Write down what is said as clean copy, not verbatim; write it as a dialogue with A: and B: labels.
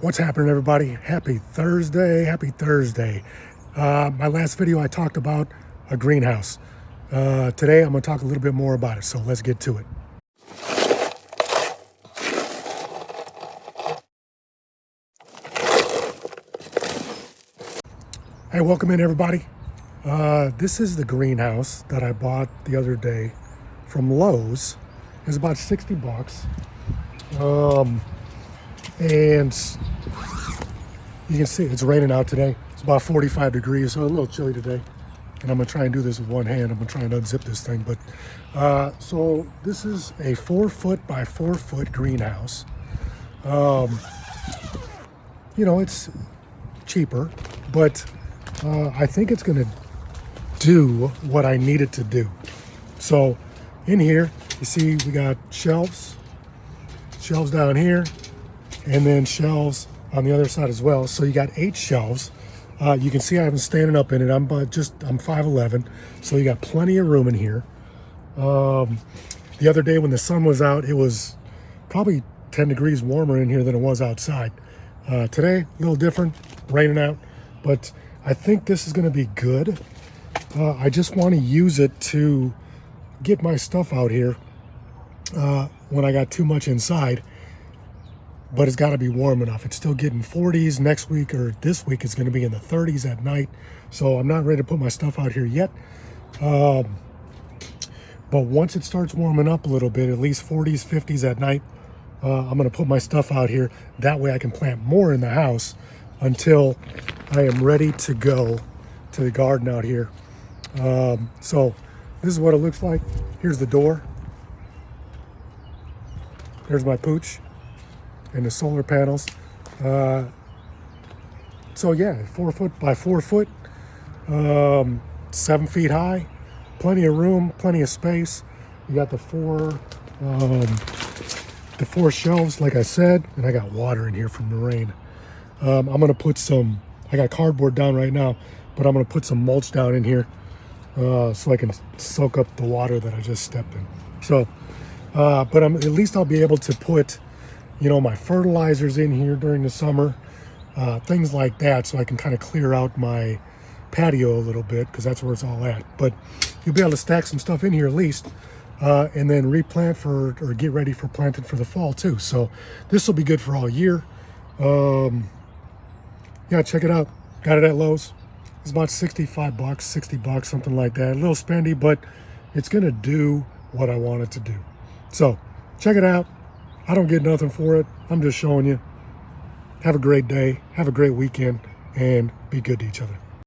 A: What's happening, everybody? Happy Thursday. Happy Thursday. My last video I talked about a greenhouse. Today I'm going to talk a little bit more about it, so let's get to it. Hey, welcome in, everybody. This is the greenhouse that I bought the other day from Lowe's. It was about 60 bucks. And you can see it's raining out today. It's about 45 degrees, so a little chilly today. And I'm gonna try and do this with one hand. I'm gonna try and unzip this thing. But so this is a 4 foot by 4 foot greenhouse. You know, it's cheaper, but I think it's gonna do what I need it to do. So in here, you see we got shelves down here, and then shelves on the other side as well. So you got 8 shelves. You can see I'm standing up in it. I'm 5'11", so you got plenty of room in here. The other day when the sun was out, it was probably 10 degrees warmer in here than it was outside. Today, a little different, raining out, but I think this is gonna be good. I just wanna use it to get my stuff out here when I got too much inside. But it's got to be warm enough. It's still getting 40s next week, or this week it's going to be in the 30s at night. So I'm not ready to put my stuff out here yet. But once it starts warming up a little bit, at least 40s, 50s at night, I'm going to put my stuff out here. That way I can plant more in the house until I am ready to go to the garden out here. So this is what it looks like. Here's the door. There's my pooch and the solar panels. So yeah, 4 foot by 4 foot, 7 feet high, plenty of room, plenty of space. You got the four shelves, like I said, and I got water in here from the rain. I'm gonna put some, I got cardboard down right now, but I'm gonna put some mulch down in here so I can soak up the water that I just stepped in. So, but at least I'll be able to put, you know, my fertilizers in here during the summer, things like that, so I can kind of clear out my patio a little bit, because that's where it's all at. But you'll be able to stack some stuff in here at least, and then replant or get ready for planting for the fall too. So this will be good for all year. Yeah, check it out. Got it at Lowe's. It's about 65 bucks, 60 bucks, something like that. A little spendy, but it's gonna do what I want it to do. So check it out. I don't get nothing for it. I'm just showing you. Have a great day. Have a great weekend, and be good to each other.